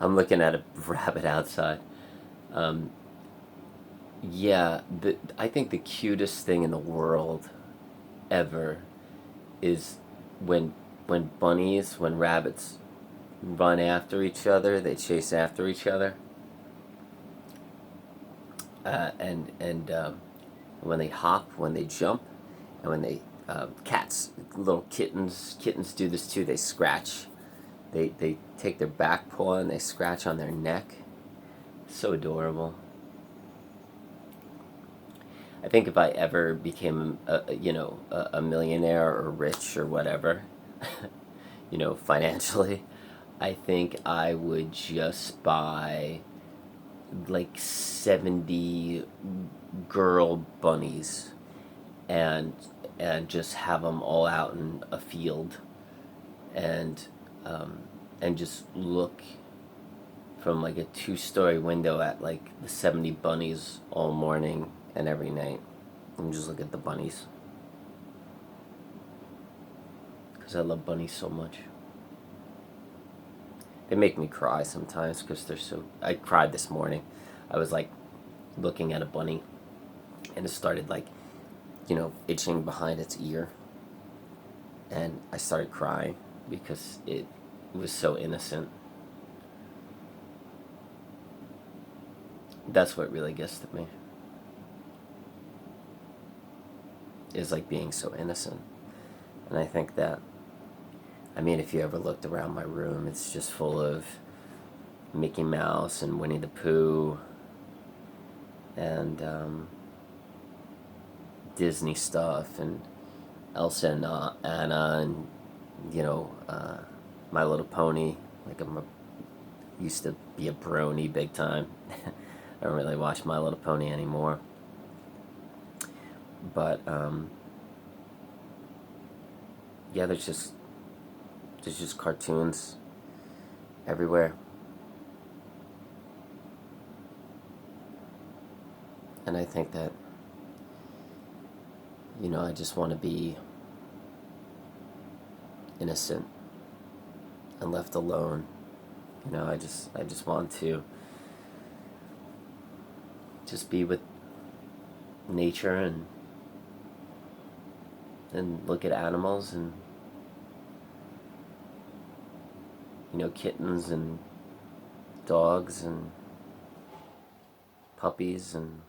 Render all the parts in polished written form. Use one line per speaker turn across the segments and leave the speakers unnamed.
I'm looking at a rabbit outside. Um, yeah, I think the cutest thing in the world ever is when when rabbits run after each other, they chase after each other, and when they hop, when they jump, and when they cats, little kittens do this too. They scratch. They take their back paw and they scratch on their neck. So adorable. I think if I ever became a millionaire or rich or whatever, financially, I think I would just buy like 70 girl bunnies and just have them all out in a field and um, and just look from like a two-story window at like the 70 bunnies all morning and every night and just look at the bunnies because I love bunnies so much. They make me cry sometimes because they're so. I cried this morning. I was like looking at a bunny and it started like, itching behind its ear. And I started crying because it was so innocent. That's what really gets to me, is like being so innocent. And I think that, I mean, if you ever looked around my room, it's just full of Mickey Mouse and Winnie the Pooh and Disney stuff and Elsa and Anna and My Little Pony. Like used to be a brony big time. I don't really watch My Little Pony anymore. But yeah, there's just cartoons everywhere, and I think that I just want to be innocent and left alone. I just want to just be with nature and look at animals and kittens and dogs and puppies and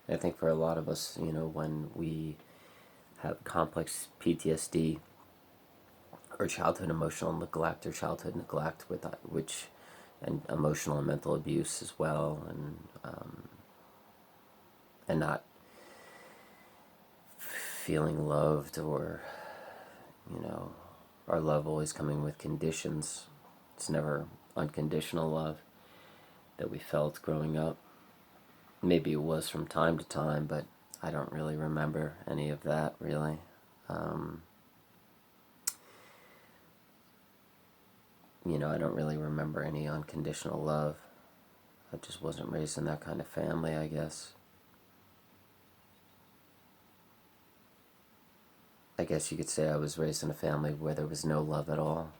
I think for a lot of us, when we have complex PTSD or childhood emotional neglect or childhood neglect with which and emotional and mental abuse as well, and not feeling loved or you know our love always coming with conditions. It's never unconditional love that we felt growing up. Maybe it was from time to time, but I don't really remember any of that really. um, I don't really remember any unconditional love. I just wasn't raised in that kind of family, I guess. I guess you could say I was raised in a family where there was no love at all.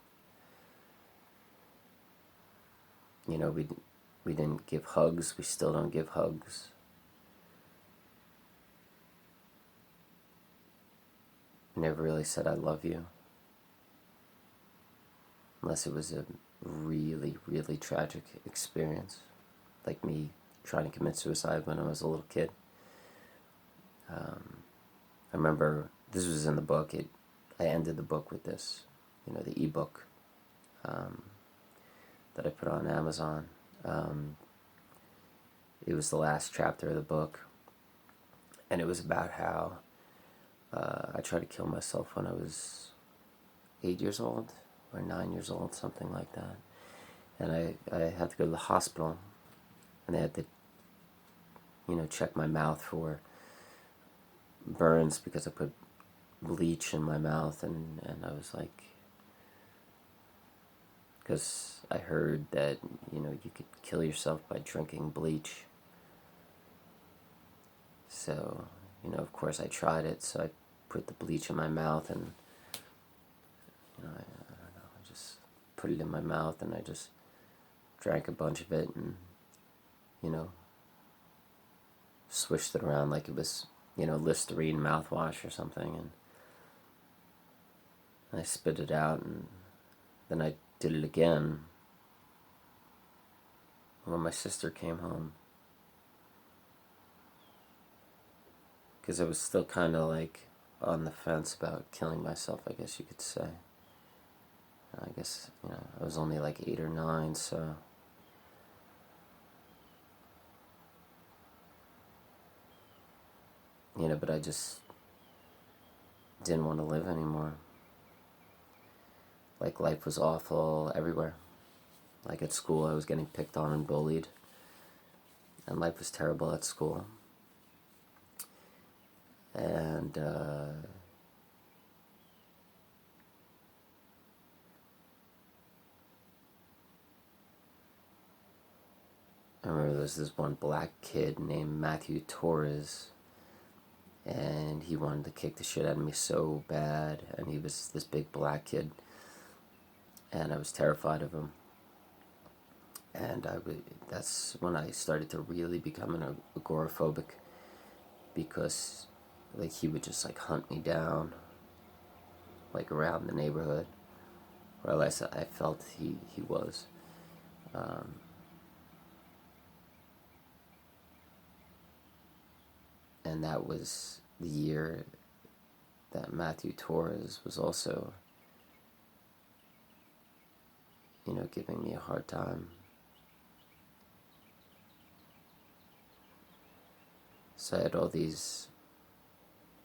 We didn't give hugs. We still don't give hugs. We never really said I love you, unless it was a really, really tragic experience, like me trying to commit suicide when I was a little kid. I remember this was in the book. I ended the book with this, the ebook um, that I put on Amazon. Um, it was the last chapter of the book, and it was about how I tried to kill myself when I was 8 years old or 9 years old, something like that. And I had to go to the hospital, and they had to, check my mouth for burns because I put bleach in my mouth, and I was like, because I heard that, you could kill yourself by drinking bleach. So, of course I tried it, so I put the bleach in my mouth, and I don't know, I just put it in my mouth, and I just drank a bunch of it, and swished it around like it was Listerine mouthwash or something, and I spit it out, and then I did it again when my sister came home, because I was still kind of like on the fence about killing myself, I guess you could say. I guess, I was only like 8 or 9, so but I just didn't want to live anymore. Like, life was awful everywhere. Like, at school, I was getting picked on and bullied, and life was terrible at school. And I remember there was this one black kid named Matthew Torres, and he wanted to kick the shit out of me so bad, and he was this big black kid, and I was terrified of him. And that's when I started to really become an agoraphobic, because like he would just like hunt me down, like around the neighborhood, or at least I felt he was. And that was the year that Matthew Torres was also, giving me a hard time. So I had all these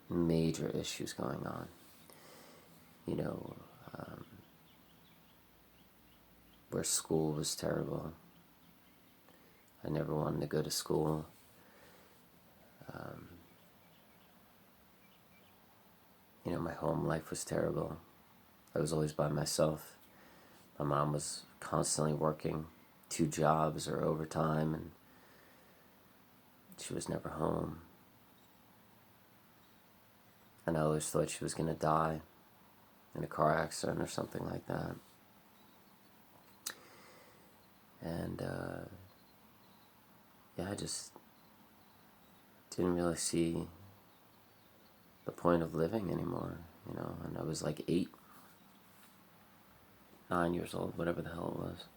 major issues going on, where school was terrible. I never wanted to go to school. My home life was terrible. I was always by myself. My mom was constantly working 2 jobs or overtime, and she was never home. And I always thought she was going to die in a car accident or something like that. And I just didn't really see the point of living anymore, and I was like 8, 9 years old, whatever the hell it was.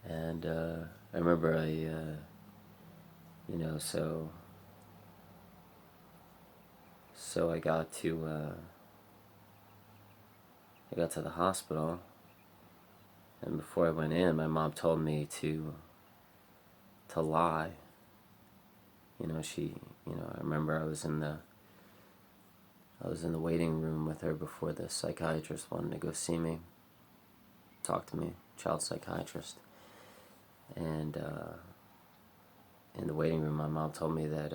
And I remember so I got to the hospital, and before I went in, my mom told me to lie. I remember I was in the waiting room with her before the psychiatrist wanted to go see me, talk to me, child psychiatrist. And in the waiting room, my mom told me that,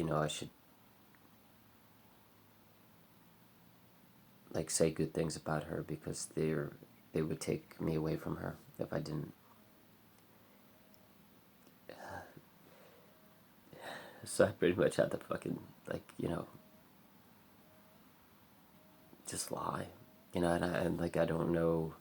I should, like, say good things about her, because they would take me away from her if I didn't. So I pretty much had to fucking, just lie, and I don't know.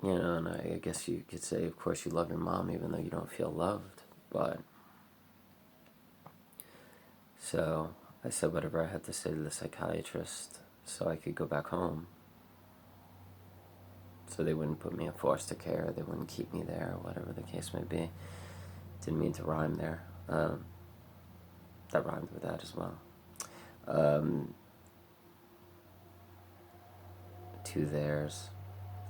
And I guess you could say, of course, you love your mom even though you don't feel loved, but... So I said whatever I had to say to the psychiatrist so I could go back home. So they wouldn't put me in foster care, they wouldn't keep me there, whatever the case may be. Didn't mean to rhyme there. That rhymed with that as well. 2 there's,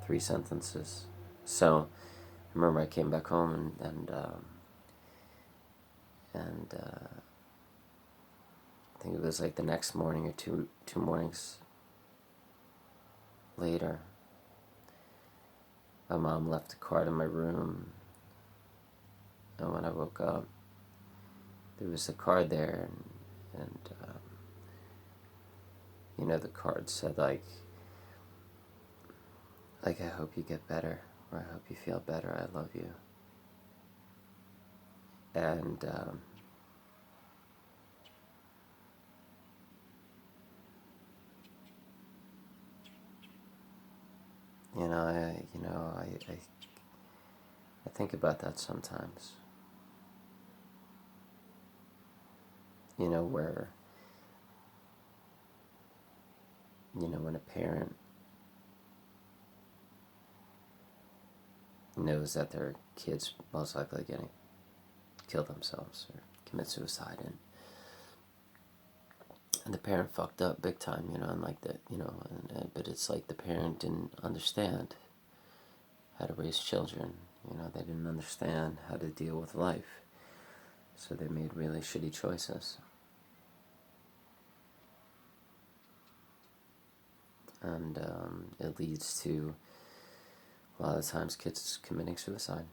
3 sentences. So I remember I came back home, and I think it was like the next morning or two mornings later, my mom left a card in my room, and when I woke up, there was a card there, and the card said, like, Like, I hope you get better, or I hope you feel better, I love you. And, I think about that sometimes. Where, when a parent knows that their kid's most likely going to kill themselves or commit suicide, and the parent fucked up big time, and like that, but it's like the parent didn't understand how to raise children. They didn't understand how to deal with life, so they made really shitty choices. And it leads to, a lot of times, kids committing suicide,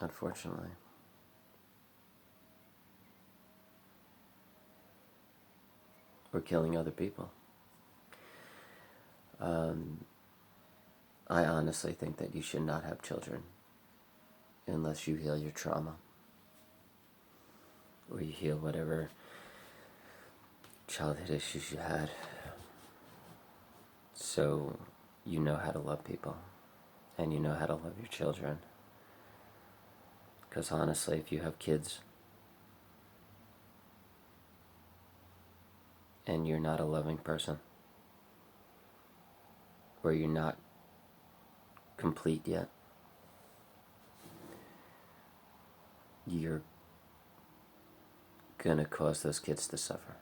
unfortunately. Or killing other people. I honestly think that you should not have children unless you heal your trauma, or you heal whatever childhood issues you had, so you know how to love people, and you know how to love your children. Because honestly, if you have kids and you're not a loving person, or you're not complete yet, you're gonna cause those kids to suffer.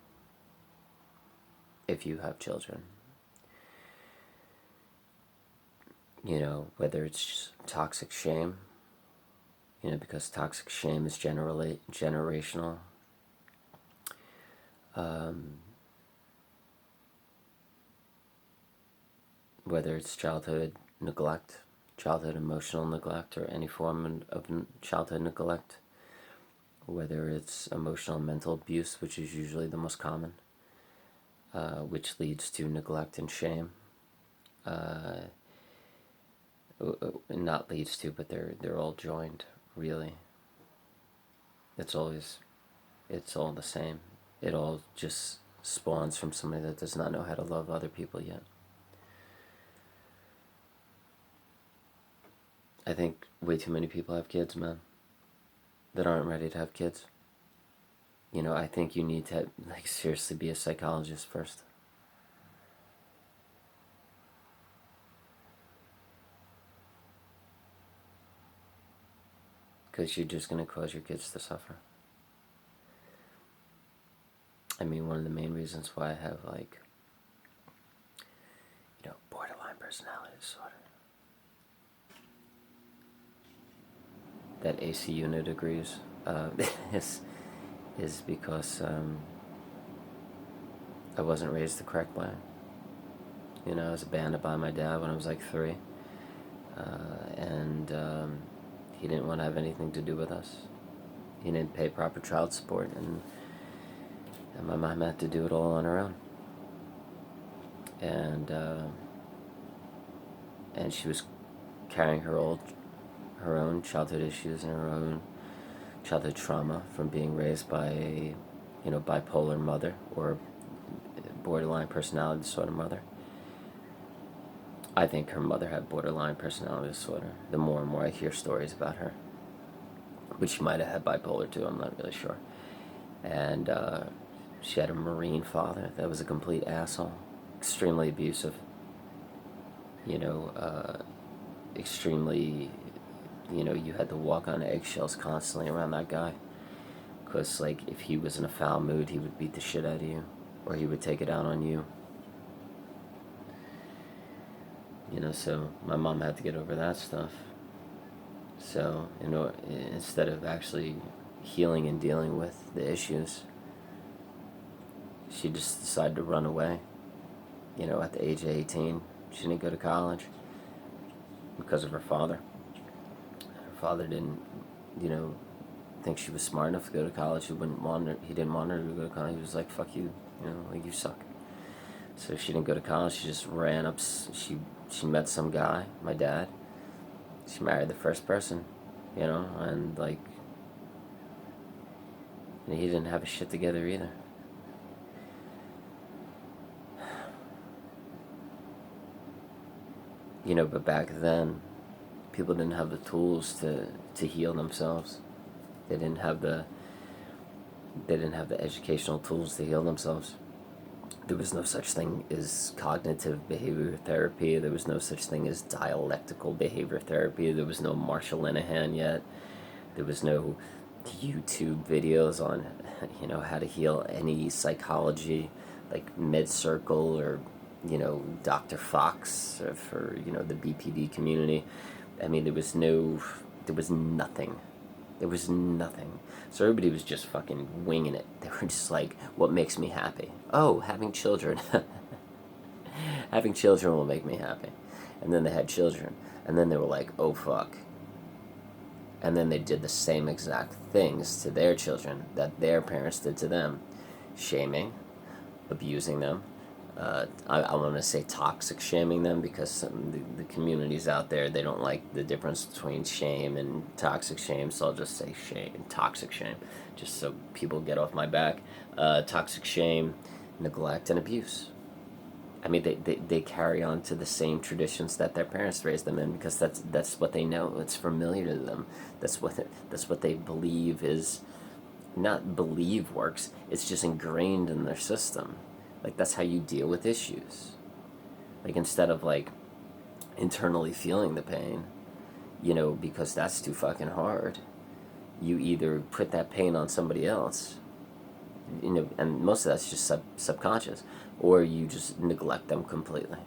If you have children, whether it's toxic shame, because toxic shame is generally generational. Whether it's childhood neglect, childhood emotional neglect, or any form of childhood neglect, whether it's emotional and mental abuse, which is usually the most common, which leads to neglect and shame. Not leads to, but they're all joined, really. It's all the same. It all just spawns from somebody that does not know how to love other people yet. I think way too many people have kids, man, that aren't ready to have kids. I think you need to, seriously be a psychologist first. Because you're just going to cause your kids to suffer. I mean, one of the main reasons why I have, borderline personality disorder, that AC unit agrees, is because I wasn't raised the correct way. I was abandoned by my dad when I was 3, and he didn't want to have anything to do with us. He didn't pay proper child support, and my mom had to do it all on her own. And she was carrying her own childhood issues and her own childhood trauma from being raised by a bipolar mother or borderline personality disorder mother. I think her mother had borderline personality disorder. The more and more I hear stories about her, but she might have had bipolar too, I'm not really sure. And she had a Marine father that was a complete asshole, extremely abusive, extremely, you had to walk on eggshells constantly around that guy, because if he was in a foul mood, he would beat the shit out of you, or he would take it out on you. So my mom had to get over that stuff. So, instead of actually healing and dealing with the issues, she just decided to run away. At the age of 18, she didn't go to college because of her father. Her father didn't, think she was smart enough to go to college. He didn't want her to go to college. He was like, fuck you, you suck. So she didn't go to college. She just ran up. She met some guy, my dad. She married the first person, and like he didn't have his shit together either. But back then, people didn't have the tools to heal themselves. They didn't have the educational tools to heal themselves. There was no such thing as cognitive behavior therapy. There was no such thing as dialectical behavior therapy. There was no Marshall Linehan yet. There was no YouTube videos on, how to heal any psychology, like MedCircle or, Dr. Fox for, the BPD community. I mean, there was nothing. There was nothing. So everybody was just fucking winging it. They were just like, what makes me happy? Oh, having children. Having children will make me happy. And then they had children. And then they were like, oh, fuck. And then they did the same exact things to their children that their parents did to them. Shaming, abusing them. I want to say toxic shaming them, because the communities out there, they don't like the difference between shame and toxic shame, so I'll just say shame, toxic shame, just so people get off my back. Toxic shame, neglect, and abuse. I mean, they carry on to the same traditions that their parents raised them in, because that's what they know. It's familiar to them. That's what they believe is, not believe works. It's just ingrained in their system. Like, that's how you deal with issues. Like, instead of like internally feeling the pain, because that's too fucking hard, you either put that pain on somebody else, and most of that's just subconscious, or you just neglect them completely.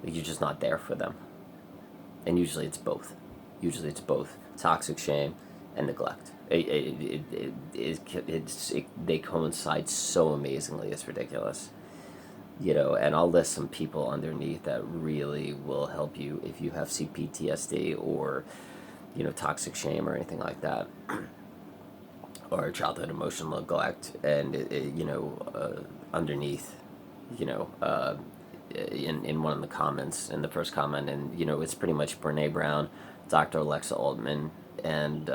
Like, you're just not there for them. And usually it's both. Toxic shame and neglect. They coincide so amazingly. It's ridiculous. And I'll list some people underneath that really will help you if you have PTSD or, toxic shame or anything like that, or childhood emotional neglect. And underneath, in one of the comments, in the first comment, and it's pretty much Brene Brown, Dr. Alexa Altman, and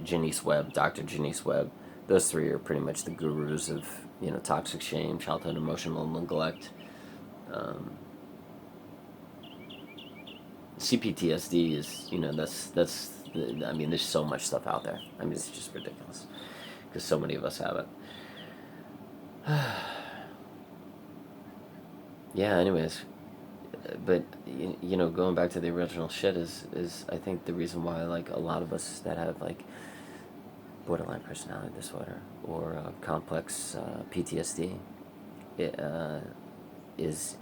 Janice Webb, Dr. Janice Webb. Those three are pretty much the gurus of, toxic shame, childhood emotional neglect. CPTSD is, I mean, there's so much stuff out there. I mean, it's just ridiculous, because so many of us have it. Yeah, anyways, but going back to the original shit is I think the reason why, like, a lot of us that have like borderline personality disorder or complex PTSD, is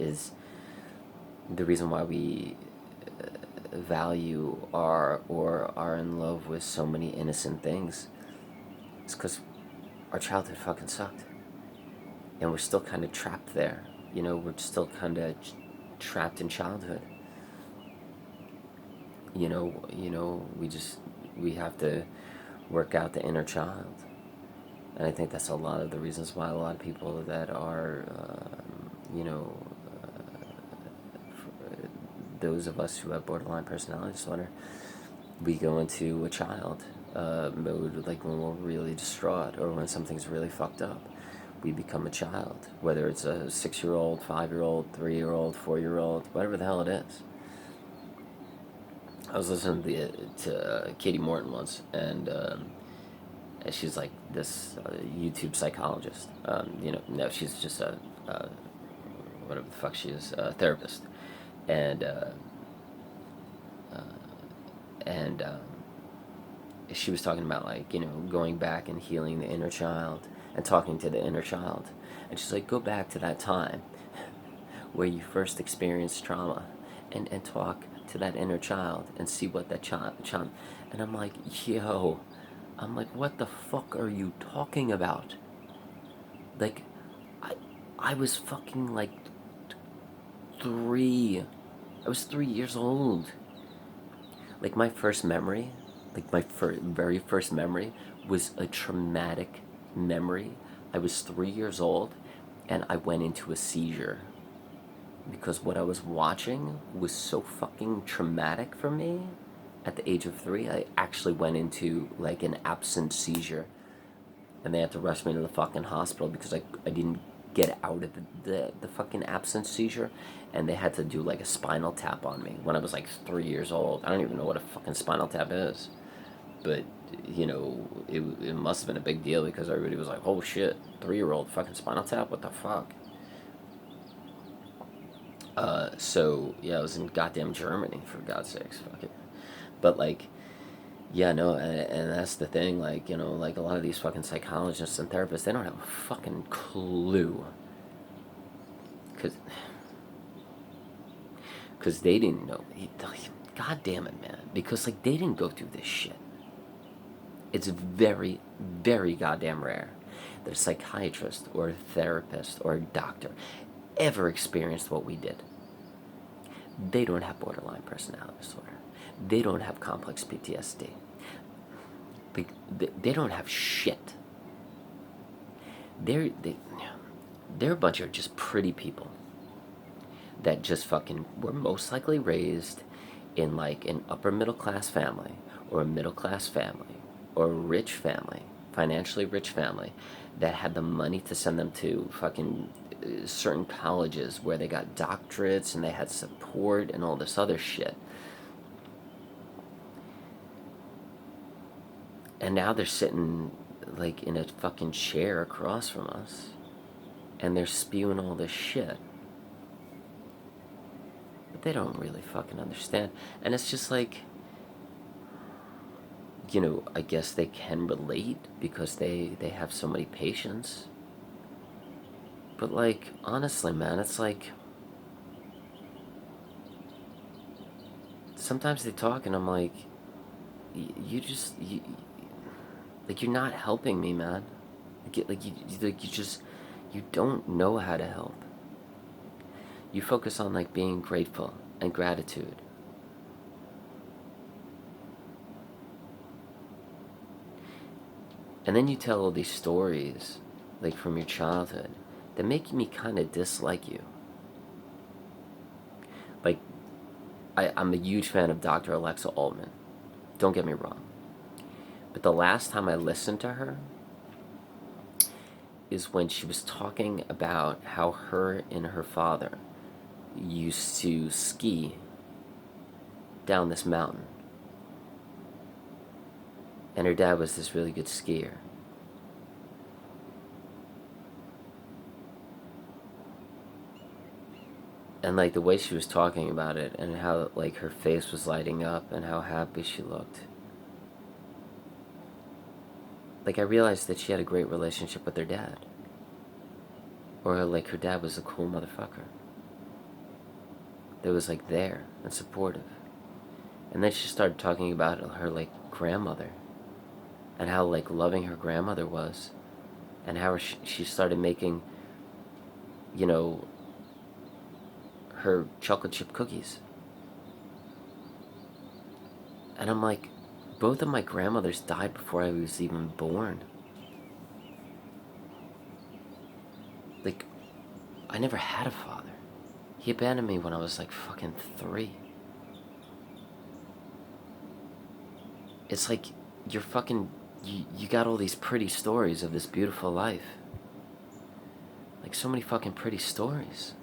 the reason why we value or are in love with so many innocent things. It's because our childhood fucking sucked, and we're still kind of trapped there. We're still kind of trapped in childhood. We have to work out the inner child. And I think that's a lot of the reasons why a lot of people that are, those of us who have borderline personality disorder, we go into a child mode, like when we're really distraught or when something's really fucked up. We become a child, whether it's a 6-year-old, 5-year-old, 3-year-old, 4-year-old, whatever the hell it is. I was listening to Katie Morton once, and she's like this YouTube psychologist. No, she's just a whatever the fuck she is, a therapist, and she was talking about, like, going back and healing the inner child and talking to the inner child. And she's like, go back to that time where you first experienced trauma and talk to that inner child and see what that child. And I'm like, what the fuck are you talking about? Like, I was fucking like 3. I was 3 years old. Like, my first memory, like my very first memory was a traumatic memory. I was 3 years old, and I went into a seizure because what I was watching was so fucking traumatic for me. At the age of 3, I actually went into like an absent seizure, and they had to rush me to the fucking hospital because I didn't get out of the fucking absent seizure, and they had to do like a spinal tap on me when I was like 3 years old. I don't even know what a fucking spinal tap is, but you know, it must have been a big deal because everybody was like, oh shit, 3-year-old fucking spinal tap, what the fuck. So yeah, I was in goddamn Germany, for God's sakes, fuck it. But like, yeah, no, and that's the thing, like, you know, like a lot of these fucking psychologists and therapists, they don't have a fucking clue. Because they didn't know. God damn it, man. Because, like, they didn't go through this shit. It's very, very goddamn rare that a psychiatrist or a therapist or a doctor ever experienced what we did. They don't have borderline personality disorder. They don't have complex PTSD. They don't have shit. They're a bunch of just pretty people that just fucking were most likely raised in like an upper middle class family or a middle class family or a rich family, financially rich family, that had the money to send them to fucking certain colleges where they got doctorates and they had support and all this other shit. And now they're sitting like in a fucking chair across from us and they're spewing all this shit. But they don't really fucking understand. And it's just like, you know, I guess they can relate because they have so many patients. But like, honestly, man, it's like, sometimes they talk and I'm like, you just, like, you're not helping me, man. You don't know how to help. You focus on like being grateful and gratitude. And then you tell all these stories, like from your childhood, that make me kind of dislike you. Like, I'm a huge fan of Dr. Alexa Altman. Don't get me wrong. But the last time I listened to her is when she was talking about how her and her father used to ski down this mountain. And her dad was this really good skier. And like the way she was talking about it and how like her face was lighting up and how happy she looked. Like I realized that she had a great relationship with her dad. Or like her dad was a cool motherfucker. That was like there and supportive. And then she started talking about her like grandmother. And how like loving her grandmother was. And how she started making, you know, her chocolate chip cookies. And I'm like, both of my grandmothers died before I was even born. Like, I never had a father. He abandoned me when I was like fucking 3. It's like, you're fucking, you got all these pretty stories of this beautiful life. Like, so many fucking pretty stories.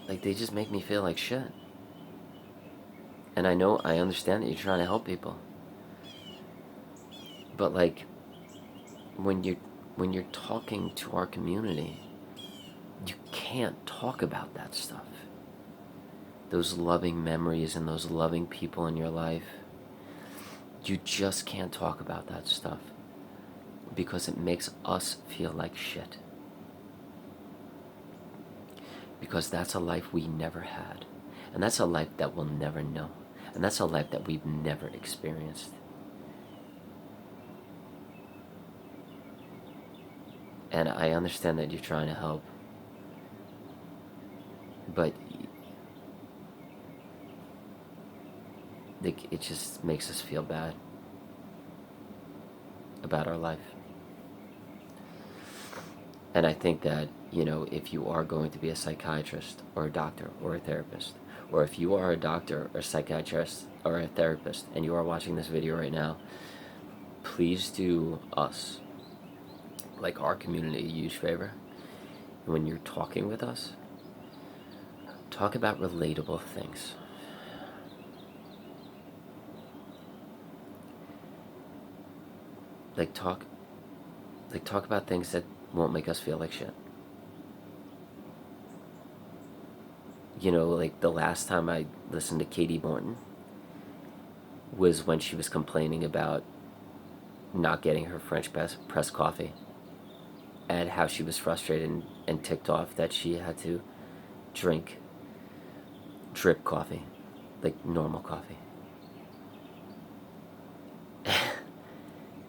Like, they just make me feel like shit. And I understand that you're trying to help people. But like, when you're talking to our community, you can't talk about that stuff. Those loving memories and those loving people in your life. You just can't talk about that stuff because it makes us feel like shit. Because that's a life we never had. And that's a life that we'll never know. And that's a life that we've never experienced. And I understand that you're trying to help. But it just makes us feel bad. about our life. And I think that, you know, if you are going to be a psychiatrist or a doctor or a therapist, or if you are a doctor or a psychiatrist or a therapist and you are watching this video right now, please do us, like our community, a huge favor. When you're talking with us, talk about relatable things. Like talk about things that won't make us feel like shit. You know, like the last time I listened to Katie Morton was when she was complaining about not getting her French press coffee, and how she was frustrated and ticked off that she had to drink drip coffee, like normal coffee.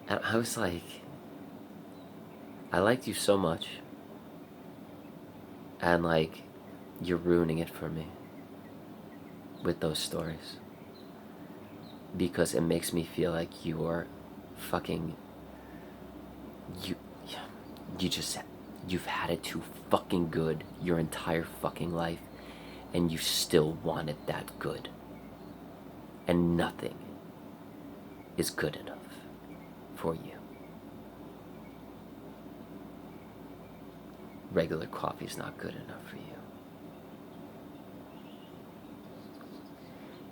And I was like, I liked you so much, and like, you're ruining it for me with those stories, because it makes me feel like you're fucking, you you've had it too fucking good your entire fucking life, and you still want it that good, and nothing is good enough for you. Regular coffee's not good enough for you.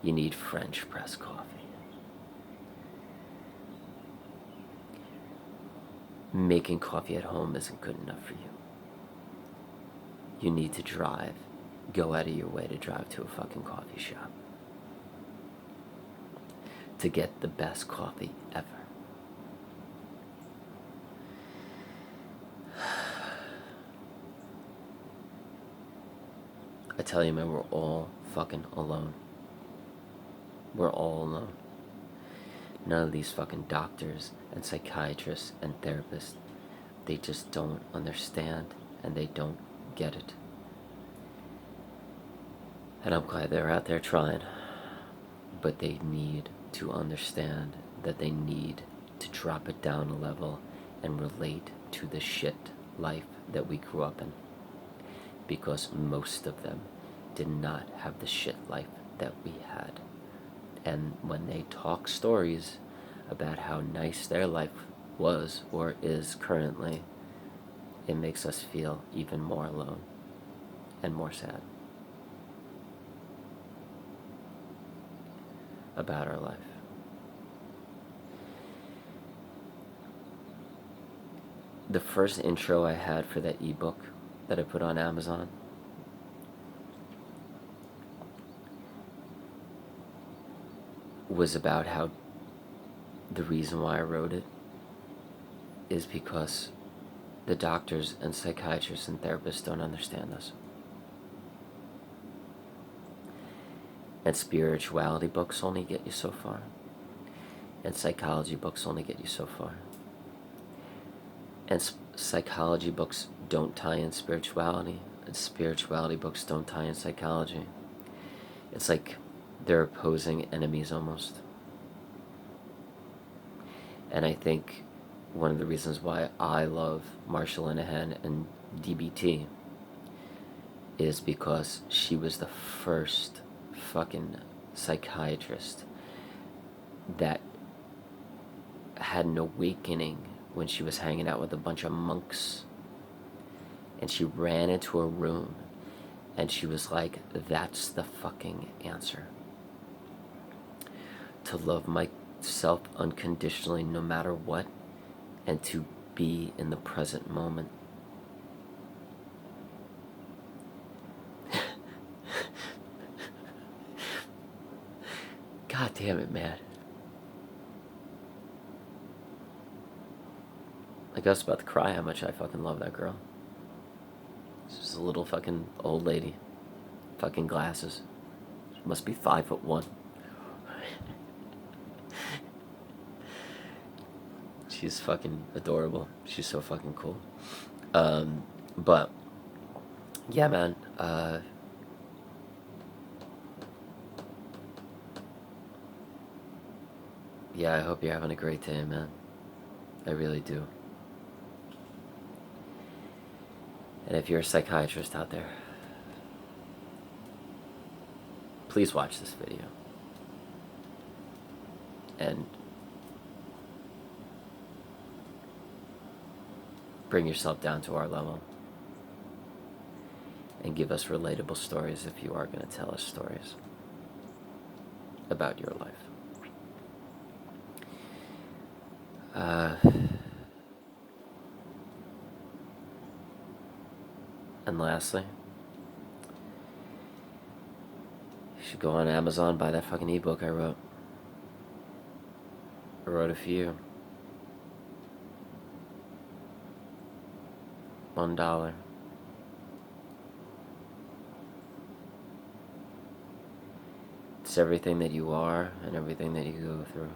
You need French press coffee. Making coffee at home isn't good enough for you. You need to drive. Go out of your way to drive to a fucking coffee shop to get the best coffee ever. I tell you, man, we're all fucking alone. We're all alone. None of these fucking doctors and psychiatrists and therapists, they just don't understand, and they don't get it. And I'm glad they're out there trying, but they need to understand that they need to drop it down a level and relate to the shit life that we grew up in, because most of them did not have the shit life that we had. And when they talk stories about how nice their life was or is currently, it makes us feel even more alone and more sad about our life. The first intro I had for that ebook that I put on Amazon, was about how the reason why I wrote it is because the doctors and psychiatrists and therapists don't understand us. And spirituality books only get you so far. And psychology books only get you so far. And psychology books don't tie in spirituality, and spirituality books don't tie in psychology. It's like they're opposing enemies almost. And I think one of the reasons why I love Marsha Linehan and DBT is because she was the first fucking psychiatrist that had an awakening when she was hanging out with a bunch of monks, and she ran into a room and she was like, that's the fucking answer. To love myself unconditionally no matter what, and to be in the present moment. God damn it, man. Like, I was about to cry how much I fucking love that girl. She's just a little fucking old lady. Fucking glasses. She must be 5'1". She's fucking adorable. She's so fucking cool. But yeah, man. Yeah, I hope you're having a great day, man. I really do. And if you're a psychiatrist out there, please watch this video. And bring yourself down to our level. And give us relatable stories if you are going to tell us stories about your life. And lastly, you should go on Amazon, buy that fucking ebook I wrote. I wrote it for you. $1. It's everything that you are and everything that you go through.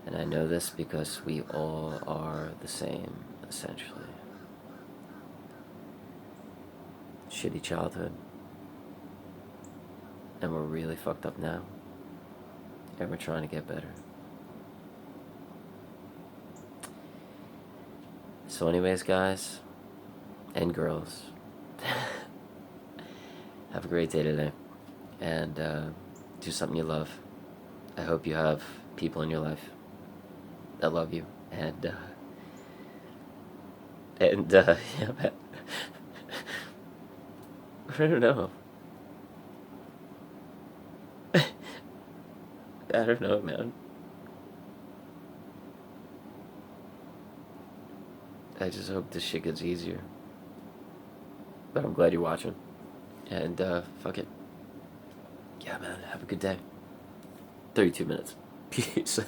And I know this because we all are the same, essentially. Shitty childhood. And we're really fucked up now. And we're trying to get better. So anyways, guys and girls, have a great day today. And do something you love. I hope you have people in your life that love you. And yeah, man. I don't know. I don't know, man. I just hope this shit gets easier. But I'm glad you're watching. And fuck it. Yeah, man, have a good day. 32 minutes. Peace.